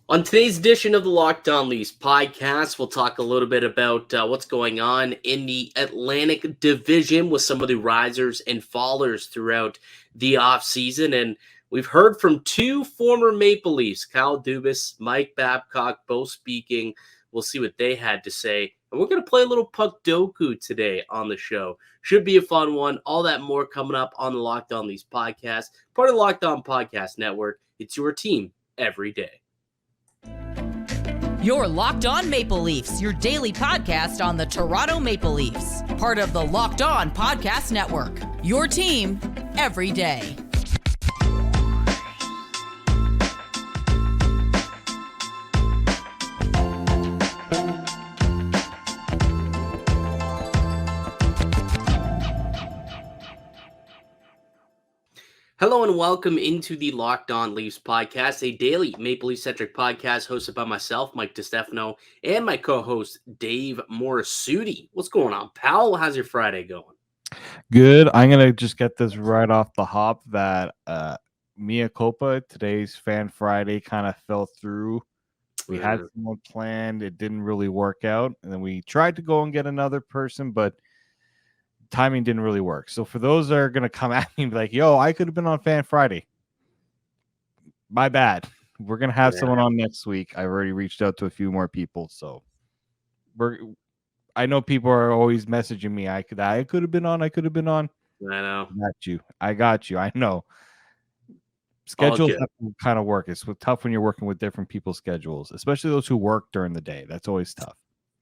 On today's edition of the Locked On Leafs podcast, we'll talk a little bit about what's going on in the Atlantic Division with some of the risers and fallers throughout the offseason. And we've heard from two former Maple Leafs, Kyle Dubas, Mike Babcock, both speaking. We'll see what they had to say. And we're going to play a little Puckdoku today on the show. Should be a fun one. All that more coming up on the Locked On Leafs podcast, part of the Locked On Podcast Network. It's your team every day. You're Locked On Maple Leafs, your daily podcast on the Toronto Maple Leafs. Part of the Locked On Podcast Network. Your team every day. Hello and welcome into the Locked On Leafs podcast, a daily Maple Leaf-centric podcast hosted by myself, Mike DiStefano, and my co-host, Dave Morassutti. What's going on, pal? How's your Friday going? Good. I'm going to just get this right off the hop that Mea Culpa, today's Fan Friday kind of fell through. We had someone planned. It didn't really work out. And then we tried to go and get another person, but timing didn't really work. So for those that are going to come at me and be like, yo, I could have been on Fan Friday. My bad. We're going to have someone on next week. I've already reached out to a few more people. So I know people are always messaging me. I could have been on. I know. I got you. I know. Schedules have to kind of work. It's tough when you're working with different people's schedules, especially those who work during the day. That's always tough.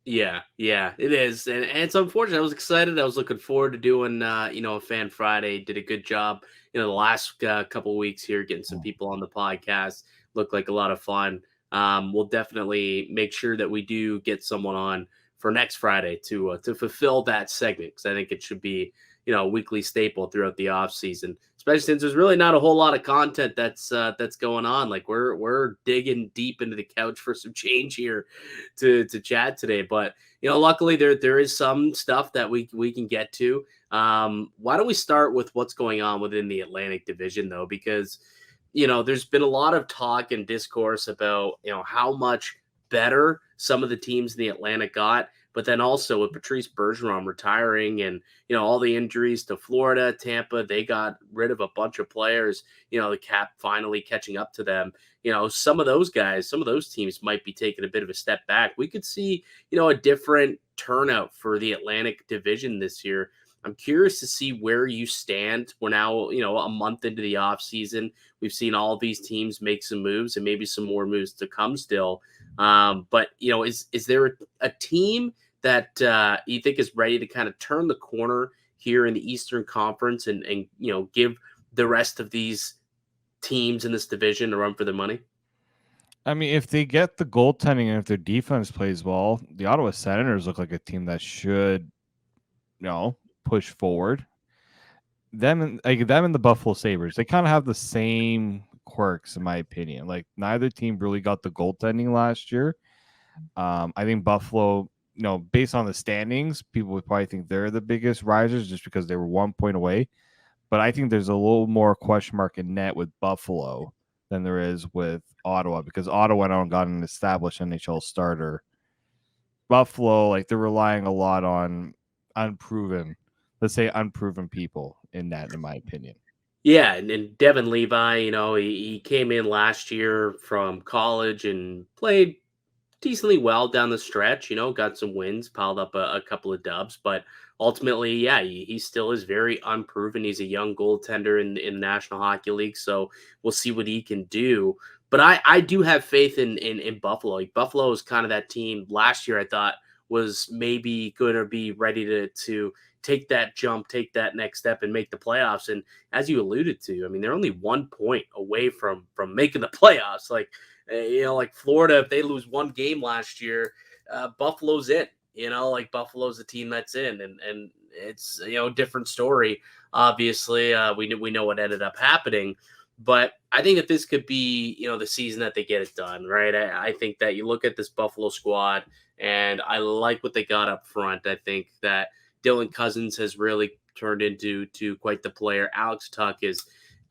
Yeah, it is. And it's unfortunate. I was excited. I was looking forward to doing, a Fan Friday. Did a good job, the last couple of weeks here, getting some people on the podcast. Looked like a lot of fun. We'll definitely make sure that we do get someone on for next Friday to fulfill that segment, because I think it should be, a weekly staple throughout the off season, especially since there's really not a whole lot of content that's going on. Like we're digging deep into the couch for some change here to chat today, but luckily there is some stuff that we can get to. Why don't we start with what's going on within the Atlantic Division, though, because there's been a lot of talk and discourse about how much better some of the teams in the Atlantic got. But then also with Patrice Bergeron retiring and, all the injuries to Florida, Tampa, they got rid of a bunch of players, the cap finally catching up to them. Some of those guys, some of those teams might be taking a bit of a step back. We could see, a different turnout for the Atlantic Division this year. I'm curious to see where you stand. We're now, a month into the offseason. We've seen all of these teams make some moves and maybe some more moves to come still. But is there a team that you think is ready to kind of turn the corner here in the Eastern Conference and give the rest of these teams in this division a run for their money? I mean, if they get the goaltending and if their defense plays well, the Ottawa Senators look like a team that should, push forward. Them and the Buffalo Sabres, they kind of have the same quirks, in my opinion. Like neither team really got the goaltending last year. I think Buffalo, based on the standings, people would probably think they're the biggest risers just because they were 1 point away. But I think there's a little more question mark in net with Buffalo than there is with Ottawa, because Ottawa went out and got an established NHL starter. Buffalo, they're relying a lot on unproven people in net, in my opinion. Yeah, and Devin Levi, he came in last year from college and played decently well down the stretch, got some wins, piled up a couple of dubs, but ultimately, yeah, he still is very unproven. He's a young goaltender in the National Hockey League, so we'll see what he can do. But I do have faith in Buffalo. Buffalo is kind of that team last year I thought was maybe going to be ready to take that jump, take that next step and make the playoffs. And as you alluded to, I mean, they're only 1 point away from making the playoffs. Like Florida, if they lose one game last year, Buffalo's in. Buffalo's a team that's in, and it's a different story. Obviously, we know what ended up happening, but I think that this could be the season that they get it done, right? I think that you look at this Buffalo squad, and I like what they got up front. I think that Dylan Cousins has really turned into quite the player. Alex Tuck is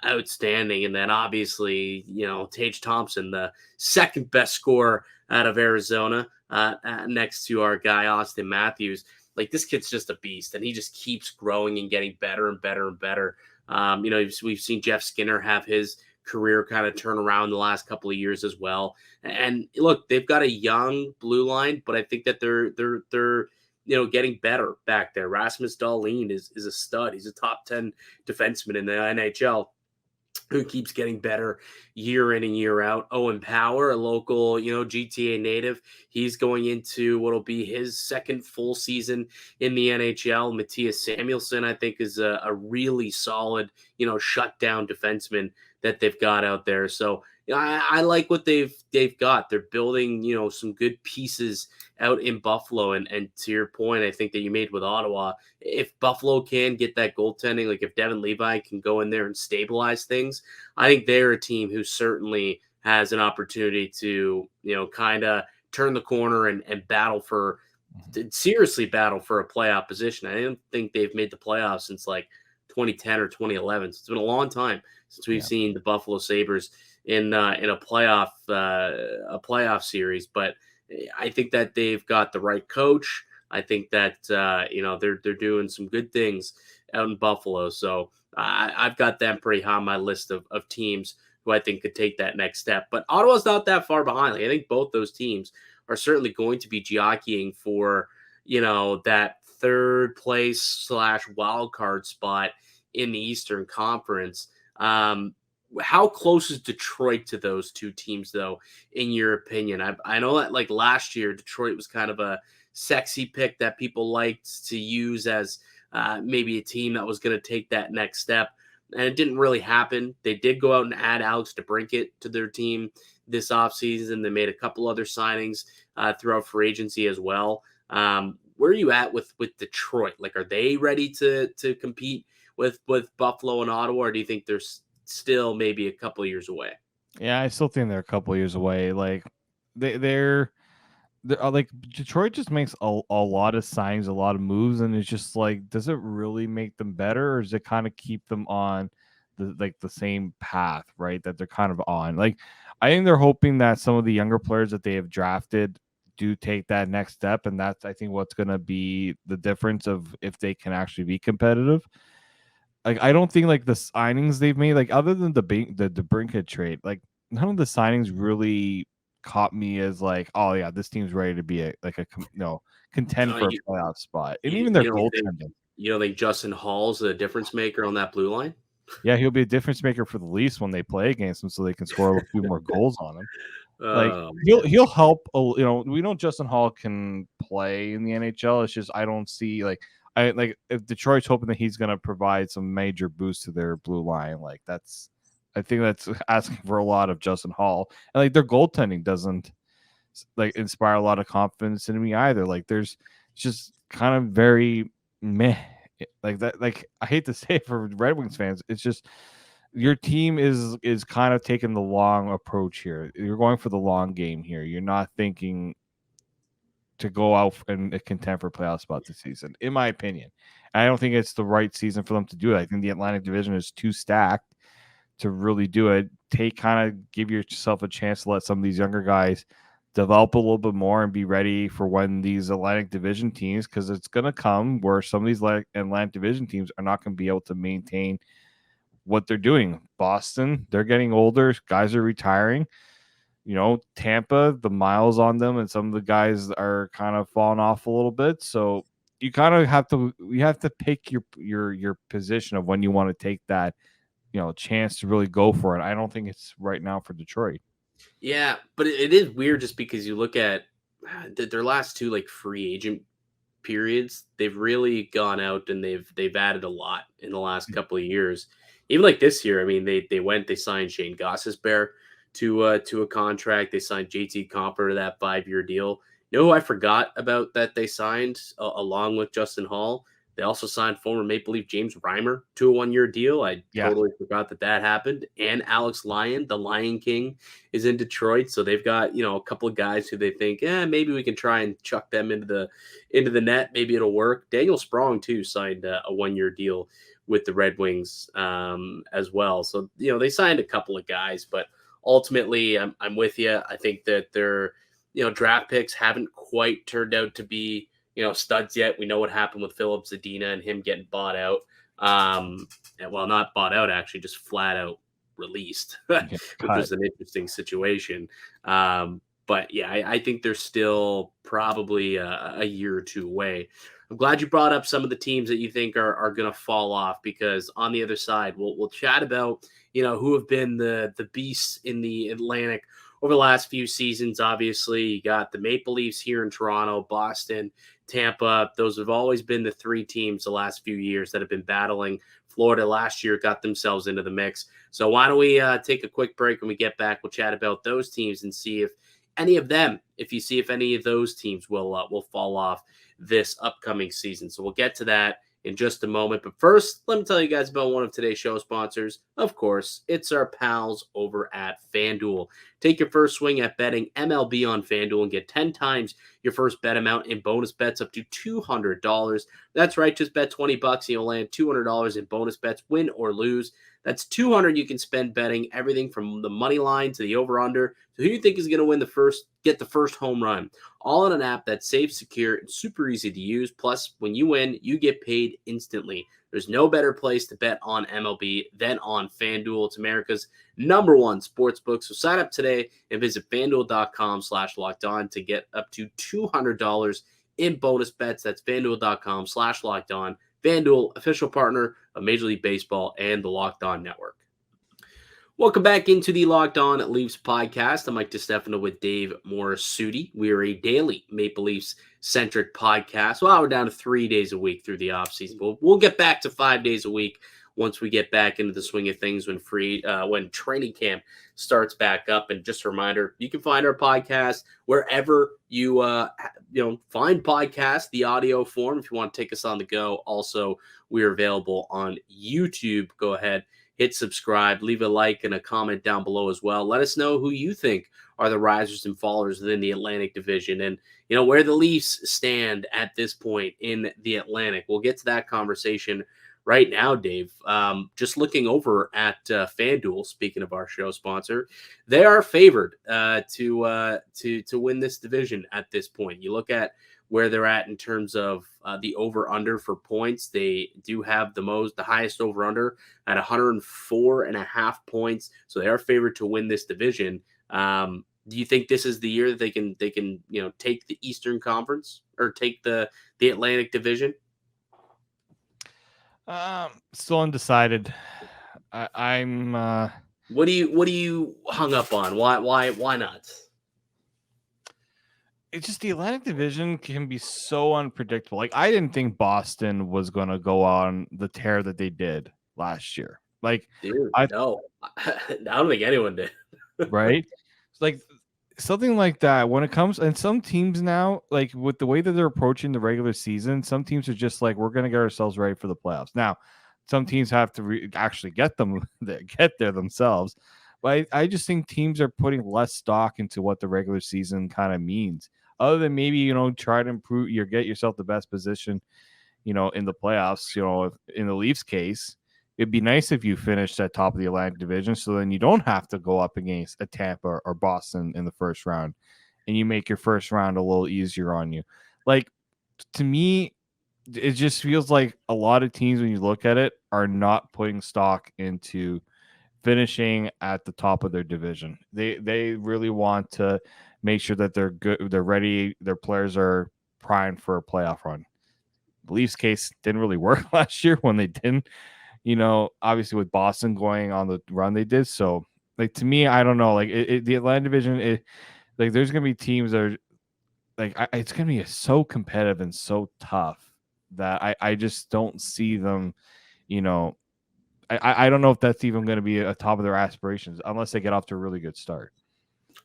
outstanding. And then obviously, Tage Thompson, the second best scorer out of Arizona, next to our guy, Austin Matthews. Like, this kid's just a beast, and he just keeps growing and getting better and better and better. We've seen Jeff Skinner have his career kind of turn around the last couple of years as well. And look, they've got a young blue line, but I think that they're getting better back there. Rasmus Dahlin is a stud. He's a top 10 defenseman in the NHL who keeps getting better year in and year out. Owen Power, a local, GTA native, he's going into what'll be his second full season in the NHL. Matthias Samuelsson, I think, is a really solid, shutdown defenseman that they've got out there. So I like what they've got. They're building, some good pieces out in Buffalo. And to your point, I think that you made with Ottawa, if Buffalo can get that goaltending, like if Devin Levi can go in there and stabilize things, I think they're a team who certainly has an opportunity to, kind of turn the corner and seriously battle for a playoff position. I didn't think they've made the playoffs since like 2010 or 2011. So it's been a long time since we've seen the Buffalo Sabres in a playoff series. But I think that they've got the right coach. I think that they're doing some good things out in Buffalo. So I've got them pretty high on my list of teams who I think could take that next step. But Ottawa's not that far behind. Like, I think both those teams are certainly going to be jockeying for that third place / wild card spot in the Eastern Conference. How close is Detroit to those two teams, though, in your opinion? I know that, like, last year, Detroit was kind of a sexy pick that people liked to use as maybe a team that was going to take that next step, and it didn't really happen. They did go out and add Alex DeBrincat to their team this offseason. They made a couple other signings throughout free agency as well. Where are you at with Detroit? Like, are they ready to compete with Buffalo and Ottawa, or do you think there's still maybe a couple of years away? Yeah, I still think they're a couple of years away. Like they're like, Detroit just makes a lot of signs, a lot of moves, and it's just like, does it really make them better, or does it kind of keep them on the same path, right, that they're kind of on? Like, I think they're hoping that some of the younger players that they have drafted do take that next step, and that's, I think, what's going to be the difference of if they can actually be competitive. Like, I don't think, like, the signings they've made, like, other than the DeBrincat trade, like, none of the signings really caught me as like, oh yeah, this team's ready to be contend for a playoff spot. And even their goaltending. You don't think Justin Hall's a difference maker on that blue line? Yeah, he'll be a difference maker for the Leafs when they play against them, so they can score a few more goals on him. Like, he'll help. We know Justin Hall can play in the NHL. It's just, I don't see, like, if Detroit's hoping that he's going to provide some major boost to their blue line, like, I think that's asking for a lot of Justin Hall. And like, their goaltending doesn't like inspire a lot of confidence in me either. Like, there's just kind of very meh like that. Like, I hate to say it for Red Wings fans, it's just, your team is kind of taking the long approach here. You're going for the long game here. You're not thinking to go out and contend for playoff spot this season, in my opinion. I don't think it's the right season for them to do it. I think the Atlantic Division is too stacked to really do it. Give yourself a chance to let some of these younger guys develop a little bit more and be ready for when these Atlantic Division teams, because it's going to come where some of these Atlantic Division teams are not going to be able to maintain what they're doing. Boston, they're getting older. Guys are retiring. Tampa, the miles on them, and some of the guys are kind of falling off a little bit. So you kind of have to pick your position of when you want to take that, chance to really go for it. I don't think it's right now for Detroit. Yeah, but it is weird just because you look at their last two, like, free agent periods. They've really gone out and they've added a lot in the last couple of years. Even like this year, I mean, they signed Shane Gostisbehere to a contract. They signed JT Compher to that 5-year deal. You know who I forgot about that they signed along with Justin Hall? They also signed former Maple Leaf James Reimer to a 1-year deal. I totally forgot that happened. And Alex Lyon, the Lion King, is in Detroit. So they've got, a couple of guys who they think, maybe we can try and chuck them into the net. Maybe it'll work. Daniel Sprong, too, signed a 1-year deal with the Red Wings as well. So, they signed a couple of guys, but ultimately I'm with you. I think that their, draft picks haven't quite turned out to be, studs yet. We know what happened with Philip Zadina and him getting bought out. Well, not bought out, actually, just flat out released, which is an interesting situation. But yeah, I think they're still probably a year or two away. I'm glad you brought up some of the teams that you think are going to fall off, because on the other side, we'll chat about, who have been the beasts in the Atlantic over the last few seasons. Obviously, you got the Maple Leafs here in Toronto, Boston, Tampa. Those have always been the three teams the last few years that have been battling. Florida last year got themselves into the mix. So why don't we take a quick break? When we get back, we'll chat about those teams and see if any of those teams will fall off this upcoming season. So we'll get to that in just a moment. But first, let me tell you guys about one of today's show sponsors. Of course, it's our pals over at FanDuel. Take your first swing at betting MLB on FanDuel and get 10 times your first bet amount in bonus bets up to $200. That's right, just bet $20 and you'll land $200 in bonus bets, win or lose. That's $200 you can spend betting everything from the money line to the over-under. So who do you think is going to get the first home run? All in an app that's safe, secure, and super easy to use. Plus, when you win, you get paid instantly. There's no better place to bet on MLB than on FanDuel. It's America's #1 sportsbook. So sign up today and visit FanDuel.com/lockedon to get up to $200 in bonus bets. That's FanDuel.com/lockedon. FanDuel, official partner of Major League Baseball and the Locked On Network. Welcome back into the Locked On Leafs podcast. I'm Mike DiStefano with Dave Morassutti. We are a daily Maple Leafs-centric podcast. Well, we're down to 3 days a week through the offseason. We'll get back to 5 days a week once we get back into the swing of things when training camp starts back up. And just a reminder, you can find our podcast wherever you find podcasts, the audio form, if you want to take us on the go. Also, we're available on YouTube. Go ahead, hit subscribe, leave a like and a comment down below as well. Let us know who you think are the risers and fallers within the Atlantic Division, and where the Leafs stand at this point in the Atlantic. We'll get to that conversation right now, Dave. Just looking over at FanDuel, speaking of our show sponsor, they are favored to win this division at this point. You look at where they're at in terms of the over-under for points. They do have the highest over-under at 104.5 points. So they are favored to win this division. Do you think this is the year that they can take the Eastern Conference or take the Atlantic Division? Still undecided. I'm. What do you hung up on? Why not? It's just the Atlantic Division can be so unpredictable. Like, I didn't think Boston was going to go on the tear that they did last year. Like, dude, I don't think anyone did. Right? Like, something like that when it comes, and some teams now, like with the way that they're approaching the regular season, some teams are just like, we're going to get ourselves ready for the playoffs. Now, some teams have to actually get there themselves. But I just think teams are putting less stock into what the regular season kind of means. Other than maybe, try to improve, get yourself the best position, in the playoffs. In the Leafs case, it'd be nice if you finished at top of the Atlantic Division, so then you don't have to go up against a Tampa or Boston in the first round, and you make your first round a little easier on you. Like, to me, it just feels like a lot of teams, when you look at it, are not putting stock into finishing at the top of their division. They really want to make sure that they're good, they're ready, their players are primed for a playoff run. The Leafs case didn't really work last year when they didn't, obviously with Boston going on the run they did. So, like, to me, I don't know, like the Atlantic Division, like there's gonna be teams that are like, it's gonna be so competitive and so tough that I just don't see them, I don't know if that's even going to be a top of their aspirations unless they get off to a really good start.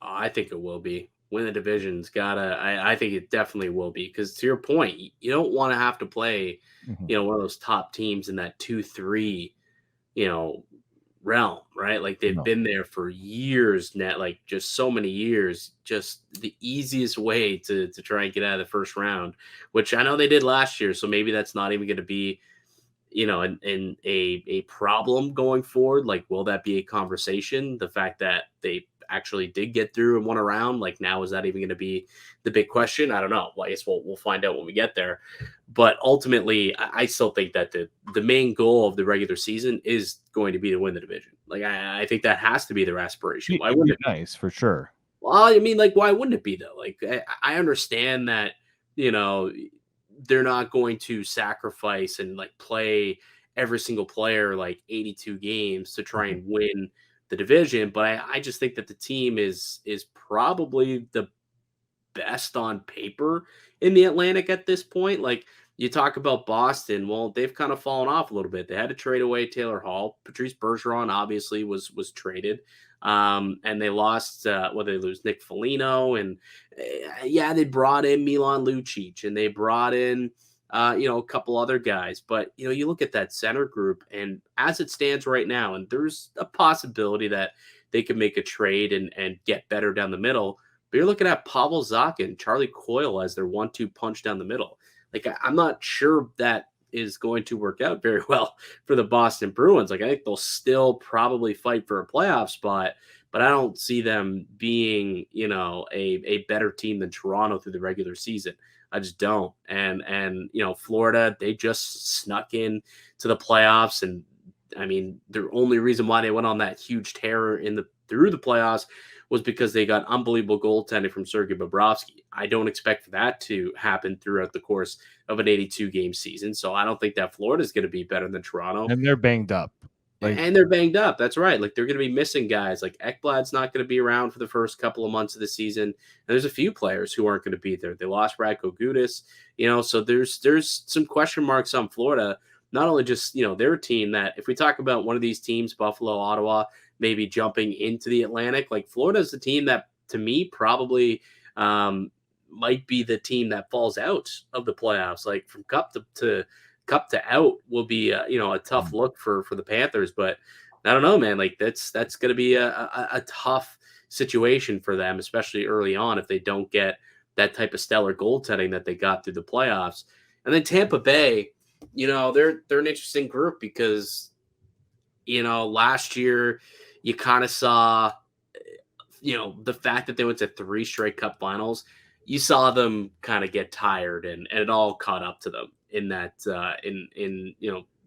Oh, I think it will be. Win the division's gotta. I think it definitely will be, because to your point, you don't want to have to play, one of those top teams in that 2-3, realm, right? Like they've been there for years now, like just so many years. Just the easiest way to try and get out of the first round, which I know they did last year. So maybe that's not even going to be, in a problem going forward? Like, will that be a conversation? The fact that they actually did get through and won around, like now, is that even going to be the big question? I don't know. Well, I guess we'll find out when we get there. But ultimately, I still think that the main goal of the regular season is going to be to win the division. Like, I think that has to be their aspiration. Why It'd wouldn't be nice for sure. well, I mean, like, why wouldn't it be though? Like, I understand that, you know, they're not going to sacrifice and like play every single player like 82 games to try and win the division, but I just think that the team is probably the best on paper in the Atlantic at this point. Like, you talk about Boston, well, they've kind of fallen off a little bit. They had to trade away Taylor Hall. Patrice Bergeron obviously was traded. And they lost they lose Nick Foligno, and yeah, they brought in Milan Lucic, and they brought in a couple other guys. But you look at that center group, and as it stands right now, and there's a possibility that they could make a trade and get better down the middle. But you're looking at Pavel Zacha and Charlie Coyle as their 1-2 punch down the middle. Like, I'm not sure that is going to work out very well for the Boston Bruins. Like, I think they'll still probably fight for a playoff spot, but I don't see them being, a better team than Toronto through the regular season. I just don't. And Florida, they just snuck in to the playoffs, and I mean, the only reason why they went on that huge tear through the playoffs was because they got unbelievable goaltending from Sergei Bobrovsky. I don't expect for that to happen throughout the course of an 82-game season. So I don't think that Florida is going to be better than Toronto. And they're banged up. And they're banged up. That's right. Like, they're going to be missing guys. Like, Ekblad's not going to be around for the first couple of months of the season. And there's a few players who aren't going to be there. They lost Radko Gudas, so there's some question marks on Florida. Not only just, they're a team that, if we talk about one of these teams, Buffalo, Ottawa, maybe jumping into the Atlantic, like, Florida's the team that, to me, probably might be the team that falls out of the playoffs. Like, from cup to out will be a tough look for the Panthers. But I don't know, man. Like, that's going to be a tough situation for them, especially early on, if they don't get that type of stellar goaltending that they got through the playoffs. And then Tampa Bay, they're an interesting group because last year you kind of saw the fact that they went to 3 straight cup finals. You saw them kind of get tired, and it all caught up to them in that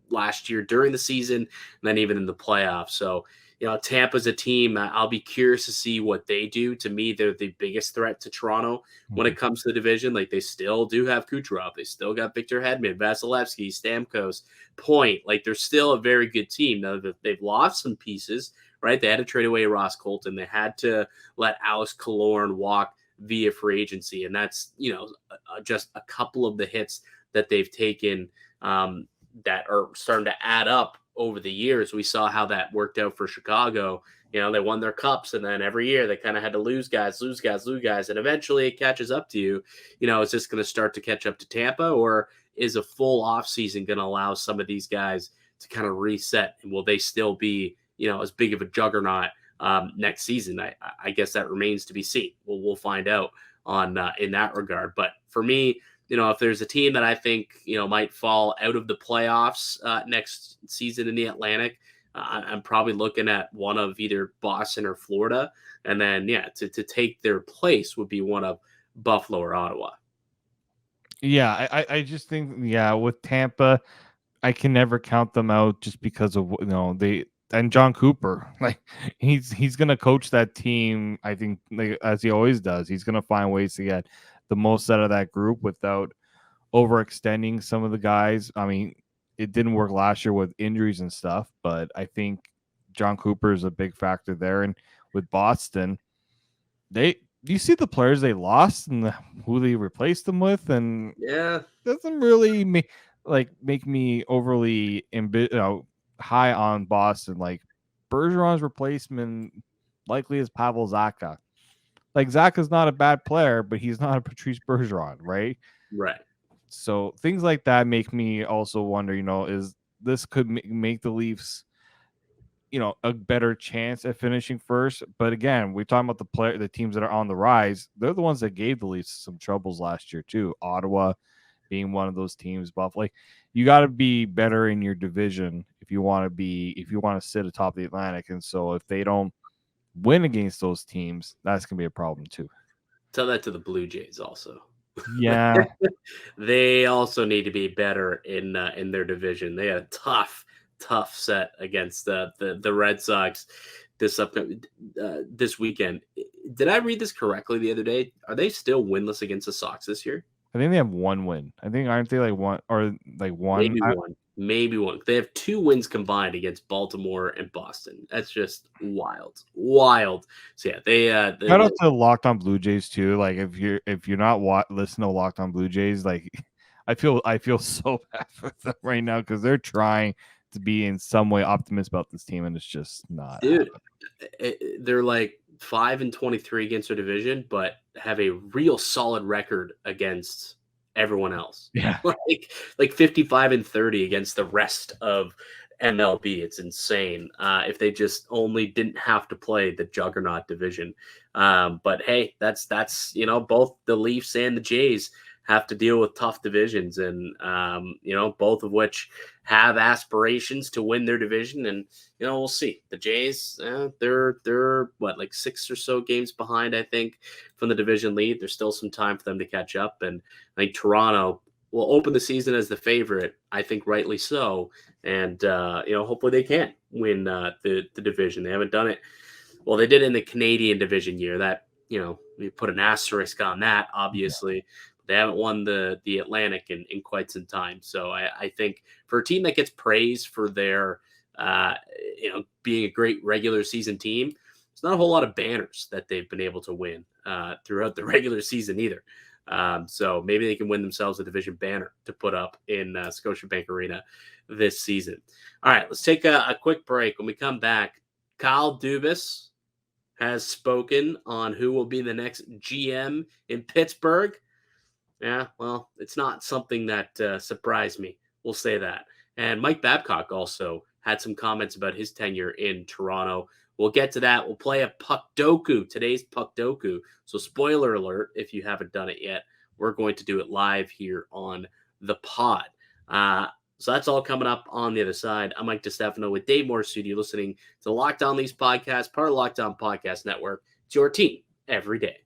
last year during the season, and then even in the playoffs. So Tampa's a team. I'll be curious to see what they do. To me, they're the biggest threat to Toronto when it comes to the division. Like, they still do have Kucherov. They still got Victor Hedman, Vasilevsky, Stamkos, Point. Like, they're still a very good team. Now, they've lost some pieces, right? They had to trade away Ross Colton. They had to let Alex Killorn walk via free agency. And that's, just a couple of the hits that they've taken that are starting to add up over the years. We saw how that worked out for Chicago. They won their cups, and then every year they kind of had to lose guys, and eventually it catches up to you. Is this going to start to catch up to Tampa, or is a full offseason going to allow some of these guys to kind of reset? And will they still be, as big of a juggernaut next season? I guess that remains to be seen. We'll find out on in that regard. But for me, if there's a team that I think, might fall out of the playoffs next season in the Atlantic, I'm probably looking at one of either Boston or Florida. And then, to take their place would be one of Buffalo or Ottawa. Yeah, I just think, with Tampa, I can never count them out just because of, and John Cooper, like, he's going to coach that team, I think, like, as he always does. He's going to find ways to get the most out of that group without overextending some of the guys. I mean, it didn't work last year with injuries and stuff, but I think John Cooper is a big factor there. And with Boston, you see the players they lost and who they replaced them with, and doesn't really make me overly high on Boston. Like, Bergeron's replacement likely is Pavel Zacha. Like, Zacha's not a bad player, but he's not a Patrice Bergeron, right? Right. So things like that make me also wonder, is this could make the Leafs, a better chance at finishing first. But again, we're talking about the teams that are on the rise. They're the ones that gave the Leafs some troubles last year too. Ottawa, being one of those teams. Buff, like you got to be better in your division if you want to sit atop the Atlantic. And so if they don't win against those teams, that's gonna be a problem too. Tell that to the Blue Jays also. Yeah, They also need to be better in their division. They had a tough set against the Red Sox this weekend. Did I read this correctly the other day? Are they still winless against the Sox this year? I think they have one win. I think aren't they like one or like one? Maybe one. They have 2 wins combined against Baltimore and Boston. That's just wild. So yeah, they shout out to Locked On Blue Jays too. Like if you're not listening to Locked On Blue Jays, like I feel so bad for them right now because they're trying to be in some way optimistic about this team, and it's just not. Dude, they're like 5-23 against their division, but have a real solid record against everyone else. Yeah, like 55-30 against the rest of MLB. It's insane. If they just only didn't have to play the juggernaut division. But hey, that's both the Leafs and the Jays have to deal with tough divisions, and both of which have aspirations to win their division. And we'll see. The Jays, they're what, like 6 or so games behind, I think, from the division lead. There's still some time for them to catch up, and I think Toronto will open the season as the favorite. I think rightly so, and hopefully they can win the division. They haven't done it. Well, they did in the Canadian division year. That we put an asterisk on that, obviously. Yeah. They haven't won the Atlantic in quite some time. So I think for a team that gets praised for their, being a great regular season team, there's not a whole lot of banners that they've been able to win throughout the regular season either. So maybe they can win themselves a division banner to put up in Scotiabank Arena this season. All right, let's take a quick break. When we come back, Kyle Dubas has spoken on who will be the next GM in Pittsburgh. Yeah, well, it's not something that surprised me. We'll say that. And Mike Babcock also had some comments about his tenure in Toronto. We'll get to that. We'll play a Puckdoku, today's Puckdoku. So spoiler alert, if you haven't done it yet, we're going to do it live here on the pod. So that's all coming up on the other side. I'm Mike DiStefano with Dave Morassutti. You're listening to the Locked On Leafs podcast, part of the Locked On Podcast Network. It's your team every day.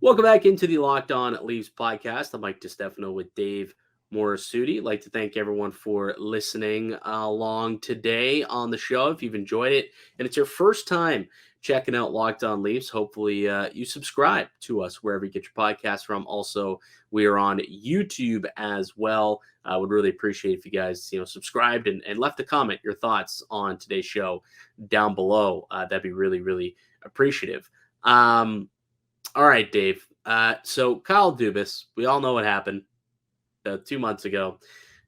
Welcome back into the Locked On Leafs podcast. I'm Mike DiStefano with Dave Morassutti. I'd like to thank everyone for listening along today on the show. If you've enjoyed it and it's your first time checking out Locked On Leafs, hopefully you subscribe to us wherever you get your podcasts from. Also, we are on YouTube as well. I would really appreciate if you guys subscribed and left a comment, your thoughts on today's show down below. That'd be really, really appreciative. All right, Dave. So Kyle Dubas, we all know what happened 2 months ago.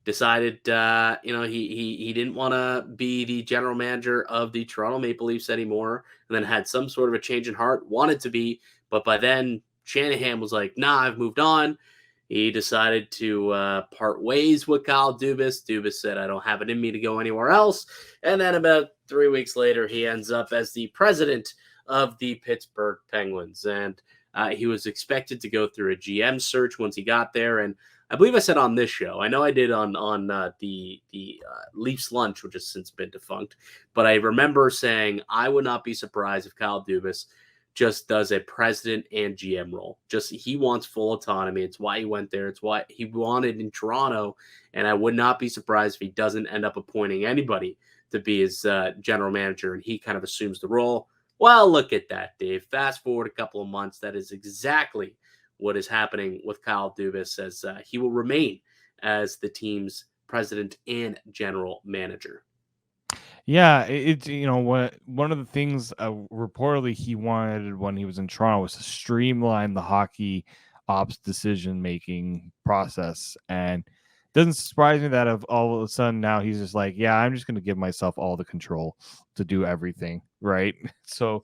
Decided, he didn't want to be the general manager of the Toronto Maple Leafs anymore, and then had some sort of a change in heart, wanted to be, but by then Shanahan was like, "Nah, I've moved on." He decided to part ways with Kyle Dubas. Dubas said, "I don't have it in me to go anywhere else," and then about 3 weeks later, he ends up as the president of the Pittsburgh Penguins, and he was expected to go through a GM search once he got there. And I believe I said on this show, I know I did on the Leafs Lunch, which has since been defunct, but I remember saying I would not be surprised if Kyle Dubas just does a president and GM role. Just he wants full autonomy. It's why he went there. It's what he wanted in Toronto, and I would not be surprised if he doesn't end up appointing anybody to be his general manager, and he kind of assumes the role. Well, look at that, Dave. Fast forward a couple of months. That is exactly what is happening with Kyle Dubas, as he will remain as the team's president and general manager. Yeah, it's one of the things reportedly he wanted when he was in Toronto was to streamline the hockey ops decision-making process. And it doesn't surprise me that all of a sudden now he's just like, yeah, I'm just going to give myself all the control to do everything, right? So,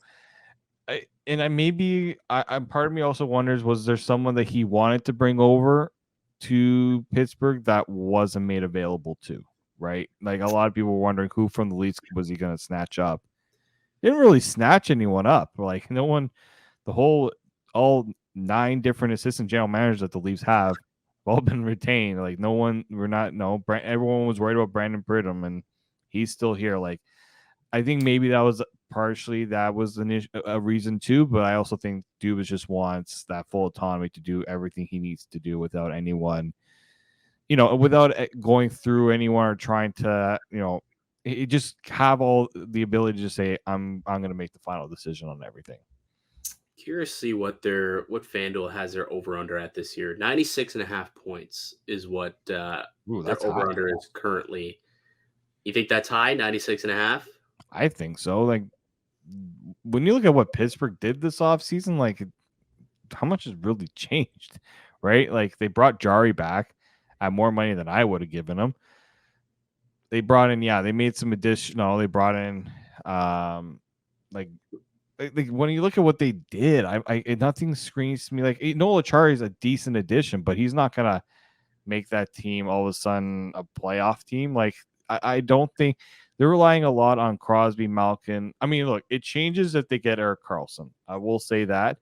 I'm part of me also wonders, was there someone that he wanted to bring over to Pittsburgh that wasn't made available to, right? Like a lot of people were wondering who from the Leafs was he going to snatch up. Didn't really snatch anyone up. Like all 9 different assistant general managers that the Leafs have, all been retained. Like everyone was worried about Brandon Brittam, and he's still here. Like I think maybe that was a reason too, but I also think Dubas just wants that full autonomy to do everything he needs to do without anyone, without going through anyone or trying to, just have all the ability to say, I'm going to make the final decision on everything. Curious to see what FanDuel has their over under at this year. 96.5 points is what their over under is currently. You think that's high? 96.5? I think so. Like when you look at what Pittsburgh did this offseason, like how much has really changed, right? Like they brought Jari back at more money than I would have given him. They brought in, they made some additional. They brought in, like when you look at what they did, nothing screams to me like Noel Acciari is a decent addition, but he's not gonna make that team all of a sudden a playoff team. Like I don't think they're relying a lot on Crosby, Malkin. I mean, look, it changes if they get Erik Karlsson. I will say that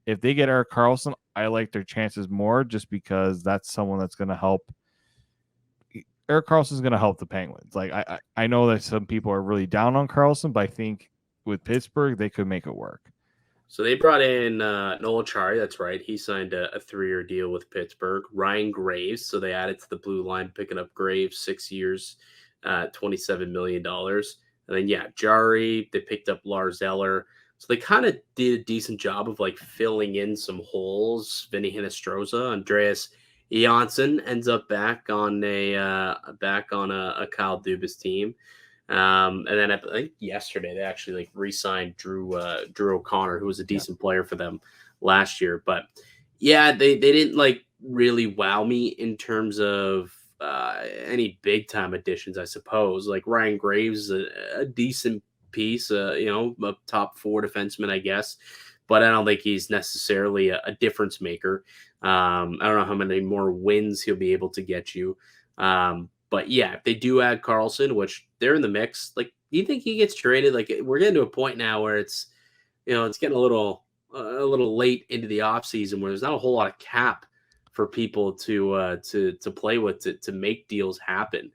if they get Erik Karlsson, I like their chances more just because that's someone that's going to help. Erik Karlsson is going to help the Penguins. Like I know that some people are really down on Karlsson, but I think with Pittsburgh, they could make it work. So they brought in Noel Acciari. That's right. He signed a 3-year deal with Pittsburgh. Ryan Graves. So they added to the blue line, picking up Graves, 6 years, $27 million. And then, Jari, they picked up Lars Eller. So they kind of did a decent job of like filling in some holes. Vinny Hinostroza, Andreas Janssen ends up back on a Kyle Dubas team. And then I think yesterday they actually like re-signed Drew O'Connor, who was a decent player for them last year. But they didn't like really wow me in terms of any big time additions, I suppose. Like Ryan Graves, a decent piece, a top 4 defenseman, I guess. But I don't think he's necessarily a difference maker. I don't know how many more wins he'll be able to get you. But if they do add Karlsson, which they're in the mix, like, do you think he gets traded? Like, we're getting to a point now where it's getting a little late into the offseason where there's not a whole lot of cap for people to play with to make deals happen,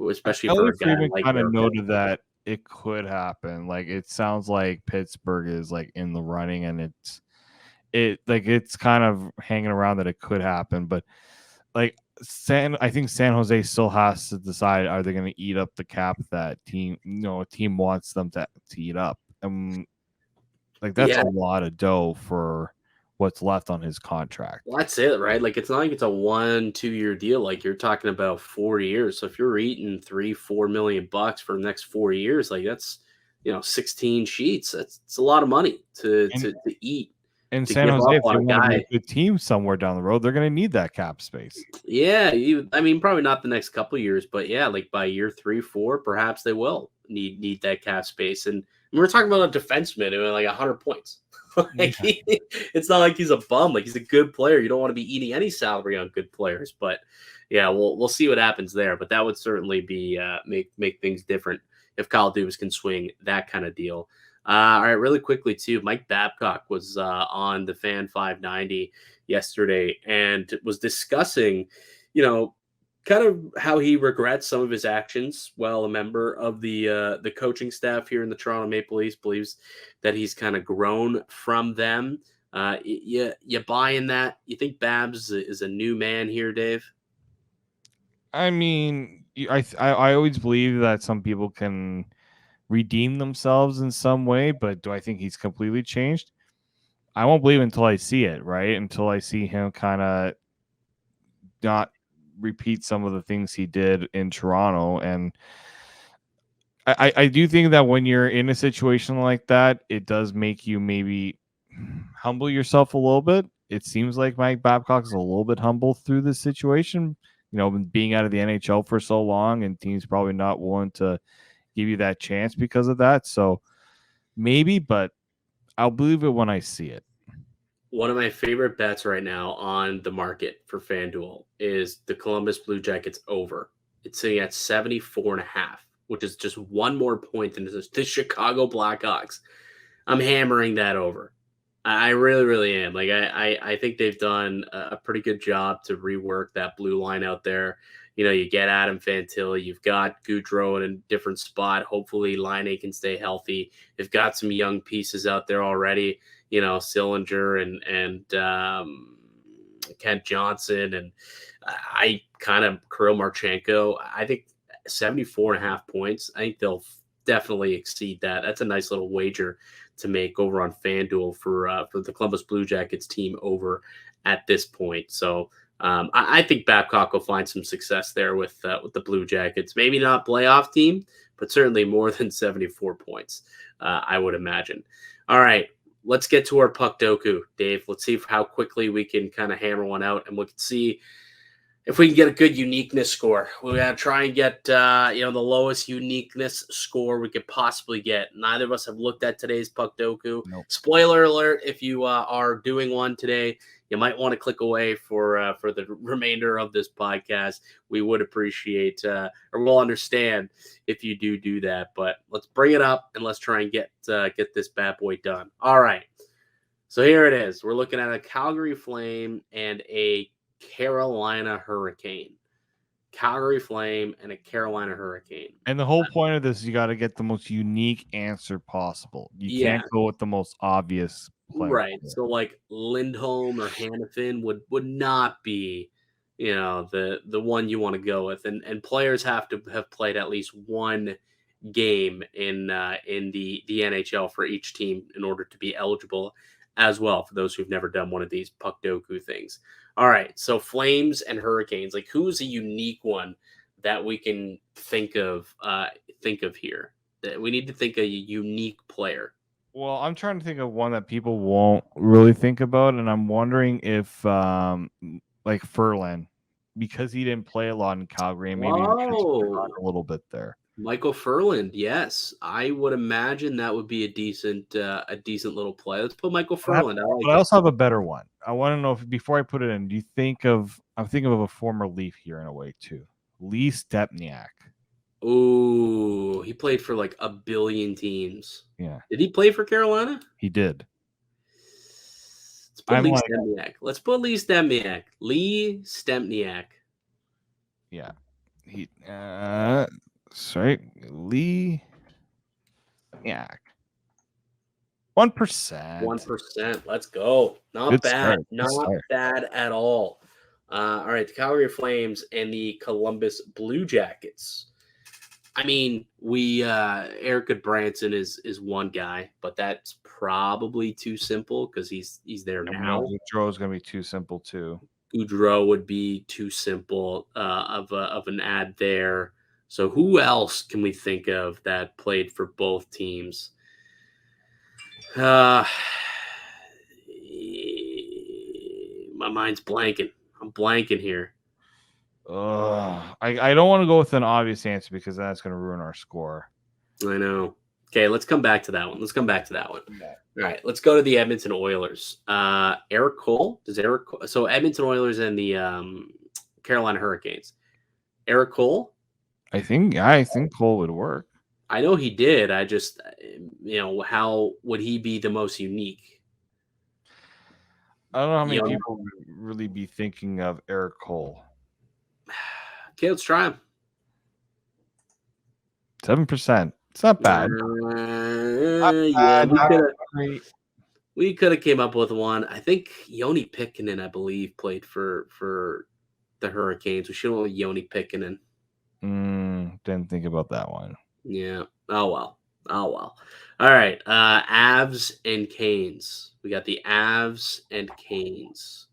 especially for a guy like kind of noted that it could happen. Like it sounds like Pittsburgh is like in the running, and it's kind of hanging around that it could happen, but like. I think San Jose still has to decide, are they going to eat up the cap that team, a team wants them to eat up. Like that's a lot of dough for what's left on his contract. Well, that's it, right? Like it's not like it's a 1-2 year deal. Like you're talking about 4 years. So if you're eating $3-4 million for the next 4 years, like that's 16 sheets. It's a lot of money to eat. And San Jose, if they want to be a good team somewhere down the road, they're going to need that cap space. Yeah, probably not the next couple of years, but like by year 3-4, perhaps they will need that cap space. And we're talking about a defenseman who had like 100 points. It's not like he's a bum. Like he's a good player. You don't want to be eating any salary on good players. But we'll see what happens there. But that would certainly be make things different if Kyle Dubas can swing that kind of deal. All right, really quickly too, Mike Babcock was on the Fan 590 yesterday and was discussing, kind of how he regrets some of his actions while a member of the coaching staff here in the Toronto Maple Leafs, believes that he's kind of grown from them. You buying that? You think Babs is a new man here, Dave? I mean, I always believe that some people can redeem themselves in some way, but do I think he's completely changed? I won't believe until I see it, right? Until I see him kind of not repeat some of the things he did in Toronto. And I do think that when you're in a situation like that, it does make you maybe humble yourself a little bit. It seems like Mike Babcock is a little bit humble through this situation, being out of the NHL for so long, and teams probably not willing to give you that chance because of that. So maybe, but I'll believe it when I see it. One of my favorite bets right now on the market for FanDuel is the Columbus Blue Jackets over. It's sitting at 74.5, which is just one more point than the Chicago Blackhawks. I'm hammering that over. I really, really am. Like I think they've done a pretty good job to rework that blue line out there. You get Adam Fantilli, you've got Goudreau in a different spot. Hopefully, Line can stay healthy. They've got some young pieces out there already. Sillinger and Kent Johnson, and I kind of Kirill Marchenko. I think 74.5 points. I think they'll definitely exceed that. That's a nice little wager to make over on FanDuel for the Columbus Blue Jackets team over at this point. So I think Babcock will find some success there with the Blue Jackets. Maybe not playoff team, but certainly more than 74 points, I would imagine. All right, let's get to our Puckdoku, Dave. Let's see how quickly we can kind of hammer one out, and we can see if we can get a good uniqueness score. We're going to try and get the lowest uniqueness score we could possibly get. Neither of us have looked at today's Puckdoku. Nope. Spoiler alert, if you are doing one today, you might want to click away for the remainder of this podcast. We would appreciate or we'll understand if you do that. But let's bring it up and let's try and get this bad boy done. All right. So here it is. We're looking at a Calgary Flame and a Carolina Hurricane. Calgary Flame and a Carolina Hurricane. And the whole point of this is you got to get the most unique answer possible. You can't go with the most obvious player. Right. So like Lindholm or Hannafin would not be, the one you want to go with. And players have to have played at least one game in the NHL for each team in order to be eligible as well, for those who've never done one of these Puckdoku things. All right, so Flames and Hurricanes. Like, who's a unique one that we can think of here? That we need to think a unique player. Well, I'm trying to think of one that people won't really think about, and I'm wondering if like Furlan, because he didn't play a lot in Calgary, and maybe a little bit there. Michael Furland, yes, I would imagine that would be a decent little play. Let's put Michael Furland. I also have a better one. I want to know if before I put it in, I'm thinking of a former Leaf here in a way too, Lee Stempniak. Ooh, he played for like a billion teams. Yeah, did he play for Carolina? He did. Let's put Lee Stempniak. Lee Stempniak. Yeah, he. Sorry, Lee. Yeah, 1%. 1%. Let's go. Not Good bad. Start. Not bad at all. All right, the Calgary Flames and the Columbus Blue Jackets. I mean, Eric Goodbranson is one guy, but that's probably too simple because he's there now. Goudreau is going to be too simple too. Goudreau would be too simple of an ad there. So who else can we think of that played for both teams? My mind's blanking. I'm blanking here. I don't want to go with an obvious answer because that's going to ruin our score. I know. Okay, let's come back to that one. All right, let's go to the Edmonton Oilers. Eric Cole. So Edmonton Oilers and the Carolina Hurricanes. Eric Cole. I think Cole would work. I know he did. I just, how would he be the most unique? I don't know how many people would really be thinking of Eric Cole. Okay, let's try him. 7%. It's not bad. We could have came up with one. I think Joni Pikkinen, I believe, played for the Hurricanes. We should have went with Joni Pikkinen. Didn't think about that one. Yeah. Oh well. All right. Avs and Canes. We got the Avs and Canes.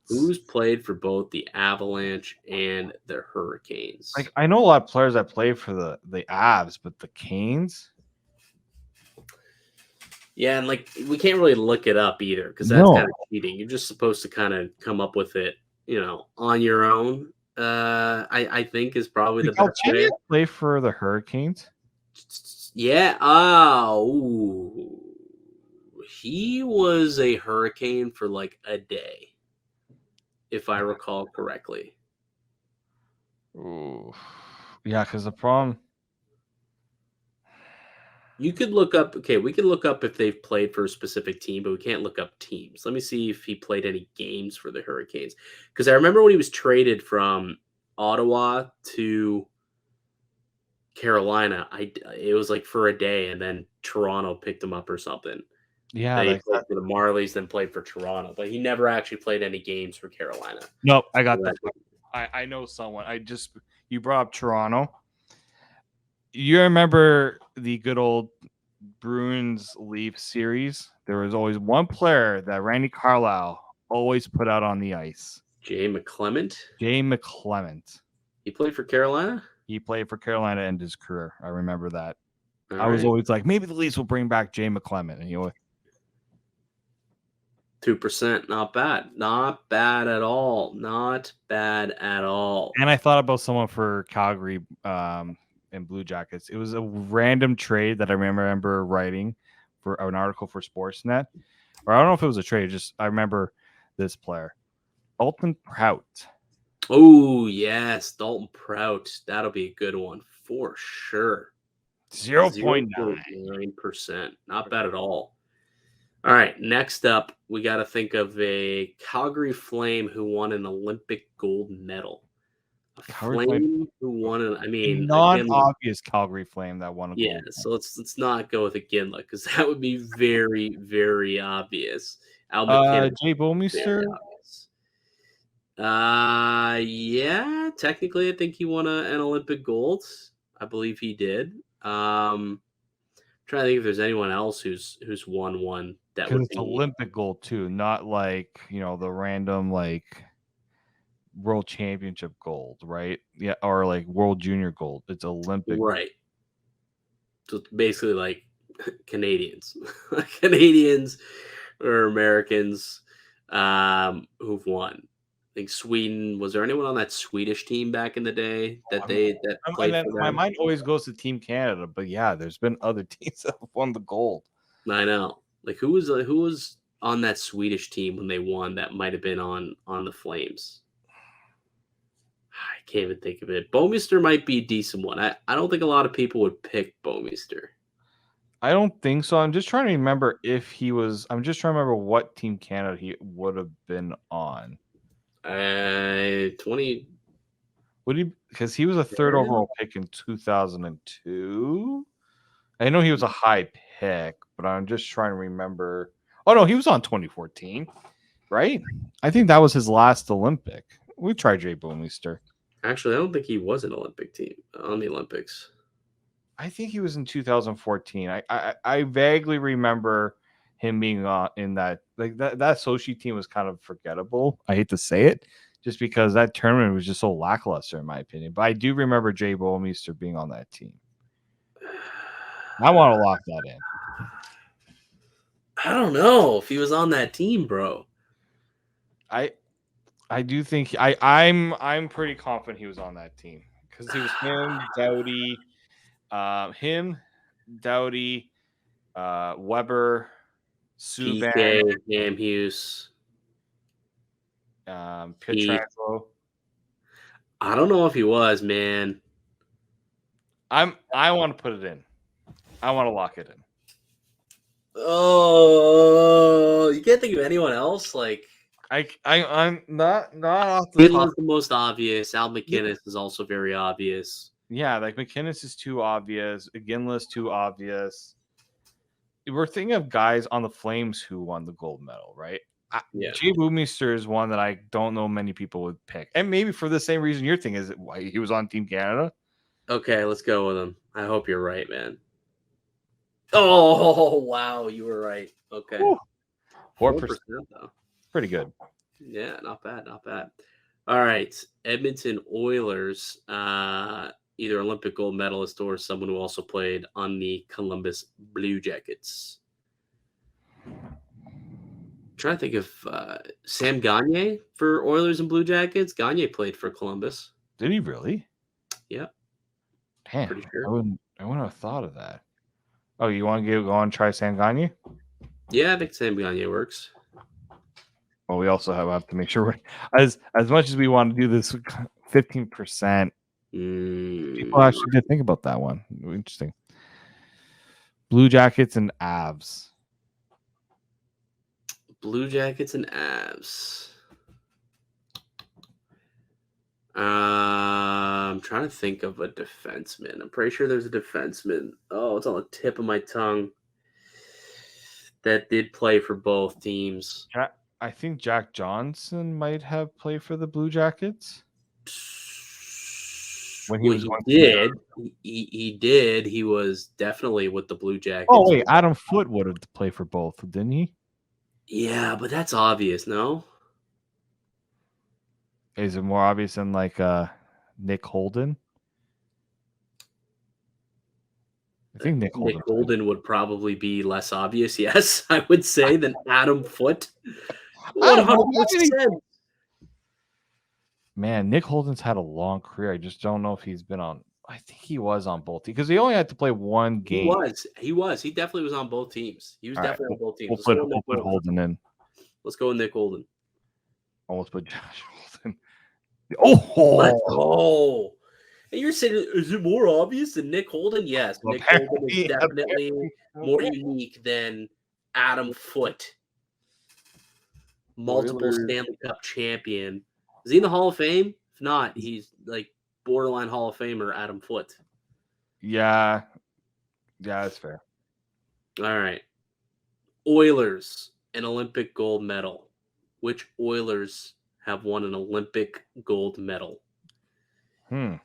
Who's played for both the Avalanche and the Hurricanes? Like, I know a lot of players that play for the Avs, but the Canes. Yeah, and like we can't really look it up either because that's kind of cheating. You're just supposed to kind of come up with it, on your own. I think is probably the best way. Play for the Hurricanes. Yeah. He was a Hurricane for like a day, if I recall correctly. Ooh. Yeah, because the problem. You could look up. Okay, we can look up if they've played for a specific team, but we can't look up teams. Let me see if he played any games for the Hurricanes, because I remember when he was traded from Ottawa to Carolina, it was like for a day, and then Toronto picked him up or something. Yeah, They played for the Marlies, then played for Toronto, but he never actually played any games for Carolina. nope. I got that. I know someone. You brought up Toronto. You remember the good old Bruins Leafs series? There was always one player that Randy Carlyle always put out on the ice. Jay McClement. He played for Carolina? He played for Carolina in his career. I remember that. All I was always like, maybe the Leafs will bring back Jay McClement. And 2%, not bad. Not bad at all. Not bad at all. And I thought about someone for Calgary and Blue Jackets. It was a random trade that I remember writing for an article for Sportsnet. Or I don't know if it was a trade. Just I remember this player. Dalton Prout. Oh, yes. Dalton Prout. That'll be a good one for sure. 0.9%. Not bad at all. All right. Next up, we got to think of a Calgary Flame who won an Olympic gold medal. Flame who won an, non-obvious Calgary Flame that won a gold. Yeah, so let's not go with a Ginla because that would be very, very obvious. Jay Bouwmeester. Yeah, technically I think he won an Olympic gold. I believe he did. I'm trying to think if there's anyone else who's won one that would be Olympic gold too, not like the random like World Championship gold, right? Yeah, or like World Junior gold. It's Olympic, right? So it's basically like Canadians, or Americans who've won. I think Sweden. Was there anyone on that Swedish team back in the day that played for them? My mind always goes to Team Canada, but yeah, there's been other teams that have won the gold. I know. Like who was on that Swedish team when they won? That might have been on the Flames. I can't even think of it. Bouwmeester might be a decent one. I don't think a lot of people would pick Bouwmeester. I don't think so. I'm just trying to remember if he was. I'm just trying to remember what Team Canada he would have been on. 20. Would he? Because he was a third overall pick in 2002. I know he was a high pick, but I'm just trying to remember. Oh no, he was on 2014, right? I think that was his last Olympic. We tried Jay Bouwmeester. Actually, I don't think he was an Olympic team on the Olympics. I think he was in 2014. I vaguely remember him being in that. Like that Sochi team was kind of forgettable. I hate to say it, just because that tournament was just so lackluster in my opinion. But I do remember Jay Bouwmeester being on that team. I want to lock that in. I don't know if he was on that team, bro. I do think I'm pretty confident he was on that team because he was Doughty, Weber, Subban, PK, Cam Hughes, Pietrangelo. I don't know if he was, man. I want to put it in. I want to lock it in. Oh, you can't think of anyone else like. I'm not off the top. Is the most obvious. Al McInnes is also very obvious. Yeah, like McInnes is too obvious. Ginla's too obvious. We're thinking of guys on the Flames who won the gold medal, right? Yeah. Jay Bouwmeester is one that I don't know many people would pick, and maybe for the same reason you're thinking is why he was on Team Canada. Okay, let's go with him. I hope you're right, man. Oh wow, you were right. Okay, 4% though. Pretty good. Yeah, not bad, not bad. All right, Edmonton Oilers, either Olympic gold medalist or someone who also played on the Columbus Blue Jackets. I'm trying to think of Sam Gagner for Oilers and Blue Jackets. Gagner played for Columbus. Did he really? Yeah. Damn, pretty sure. I wouldn't have thought of that. Oh, you want to go and try Sam Gagner? Yeah, I think Sam Gagner works. Well, we also have to make sure as much as we want to do this 15%. People actually did think about that one. Interesting. Blue Jackets and Avs. Blue Jackets and Avs. I'm trying to think of a defenseman. I'm pretty sure there's a defenseman. Oh, it's on the tip of my tongue. That did play for both teams. I think Jack Johnson might have played for the Blue Jackets. When he did. He did. He was definitely with the Blue Jackets. Oh, wait. Adam Foote would have played for both, didn't he? Yeah, but that's obvious, no? Is it more obvious than like Nick Holden? I think Nick Holden would probably be less obvious, yes, I would say, than Adam Foote. 100%. Man, Nick Holden's had a long career. I just don't know if he's been on. I think he was on both teams because he only had to play one game. He was. He definitely was on both teams. He was definitely on both teams. We'll put Holden in. Let's go with Nick Holden. Almost put Josh Holden. Oh! Let's go. And you're saying, is it more obvious than Nick Holden? Yes. Well, Nick Holden is definitely more unique than Adam Foote. Multiple Stanley Cup champion. Is he in the Hall of Fame? If not, he's like borderline Hall of Famer Adam Foote. Yeah. Yeah, that's fair. All right. Oilers, an Olympic gold medal. Which Oilers have won an Olympic gold medal? Not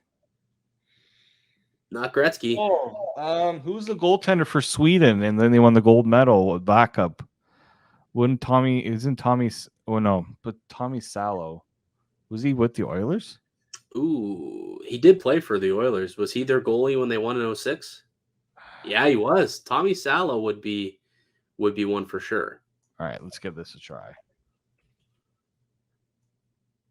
Gretzky. Who's the goaltender for Sweden? And then they won the gold medal with Babcock. But Tommy Salo. Was he with the Oilers? Ooh, he did play for the Oilers. Was he their goalie when they won in 06? Yeah, he was. Tommy Salo would be one for sure. All right, let's give this a try.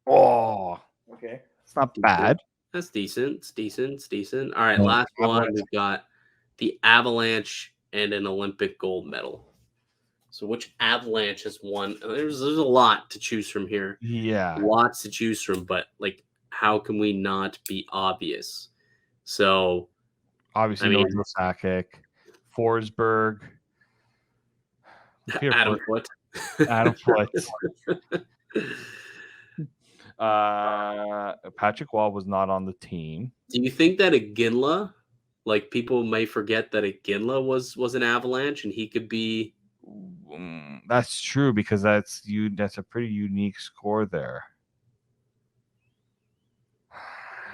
Oh, okay. It's not bad. That's decent. It's decent. All right, last one. We've got the Avalanche and an Olympic gold medal. So which Avalanche has won? There's a lot to choose from here. Yeah. Lots to choose from, but like, how can we not be obvious? So obviously, Sakic, Forsberg, Adam Foote. Adam Foote. Patrick Wall was not on the team. Do you think that Iginla, like people may forget that Iginla was an Avalanche and he could be? That's true because that's a pretty unique score there.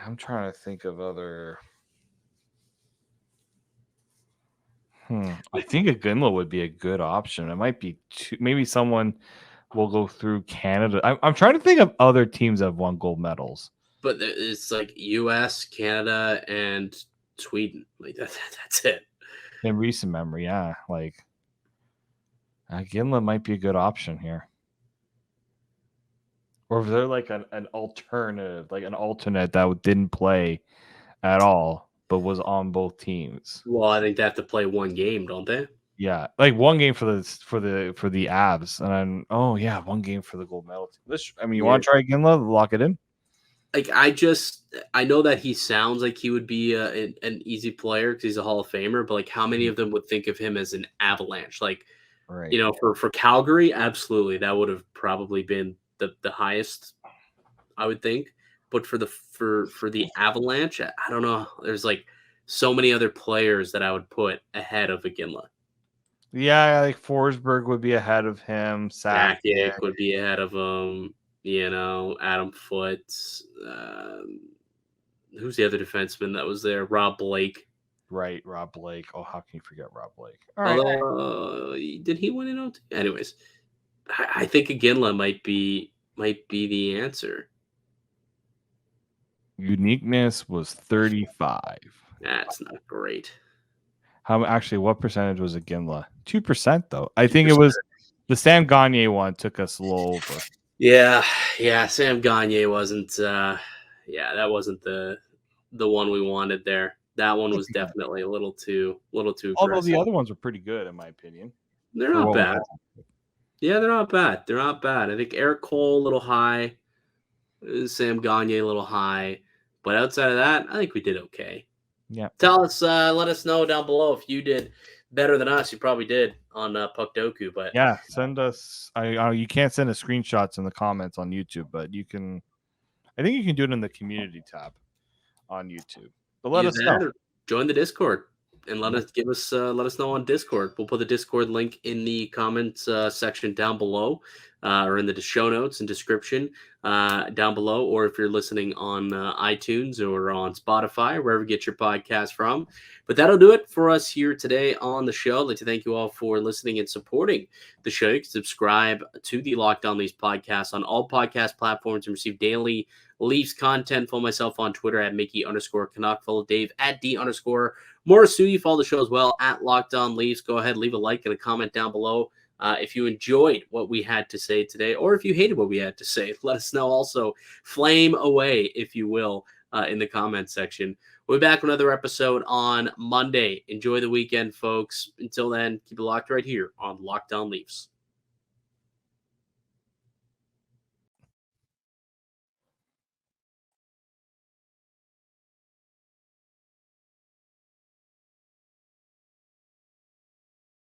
I'm trying to think of other. I think Iginla would be a good option. It might be maybe someone will go through Canada. I'm trying to think of other teams that have won gold medals. But it's like U.S., Canada, and Sweden. Like that's it. In recent memory, yeah. Like Iginla might be a good option here. Or if they're like an alternative, like an alternate that didn't play at all, but was on both teams. Well, I think they have to play one game, don't they? Yeah, like one game for the Avs, and then one game for the gold medal team. You want to try Iginla? Lock it in. Like I know that he sounds like he would be an easy player because he's a Hall of Famer, but like how many of them would think of him as an Avalanche? Like, right. For Calgary, absolutely, that would have probably been the highest, I would think. But for the Avalanche, I don't know. There's like so many other players that I would put ahead of Iginla. Yeah, like Forsberg would be ahead of him. Sakic would be ahead of him. Adam Foote. Who's the other defenseman that was there? Rob Blake. Right, Rob Blake. Oh, how can you forget Rob Blake? All right. Did he win in OT? Anyways, I think Iginla might be the answer. Uniqueness was 35. That's not great. What percentage was Iginla? 2% though. I think 2%. It was the Sam Gagner one took us a little over. Yeah. Sam Gagner wasn't. That wasn't the one we wanted there. That one was definitely a little too aggressive. Although the other ones were pretty good in my opinion. They're not bad. Yeah, they're not bad. I think Eric Cole a little high, Sam Gagner a little high, but outside of that, I think we did okay. Yeah. Let us know down below if you did better than us. You probably did on Puckdoku, but yeah, send us. You can't send us screenshots in the comments on YouTube, but you can. I think you can do it in the community tab on YouTube. But let either us that know. or join the Discord and let us know on Discord. We'll put the Discord link in the comments section down below, or in the show notes and description down below. Or if you're listening on iTunes or on Spotify, wherever you get your podcast from. But that'll do it for us here today on the show. I'd like to thank you all for listening and supporting the show. You can subscribe to the Locked On Leafs podcast on all podcast platforms and receive daily Leafs content. Follow myself on Twitter at Mickey_Canuck. Follow Dave at D_Morassutti. Follow the show as well at Locked On Leafs. Go ahead, leave a like and a comment down below if you enjoyed what we had to say today, or if you hated what we had to say. Let us know. Also, flame away, if you will, in the comment section. We'll be back with another episode on Monday. Enjoy the weekend, folks. Until then, keep it locked right here on Locked On Leafs.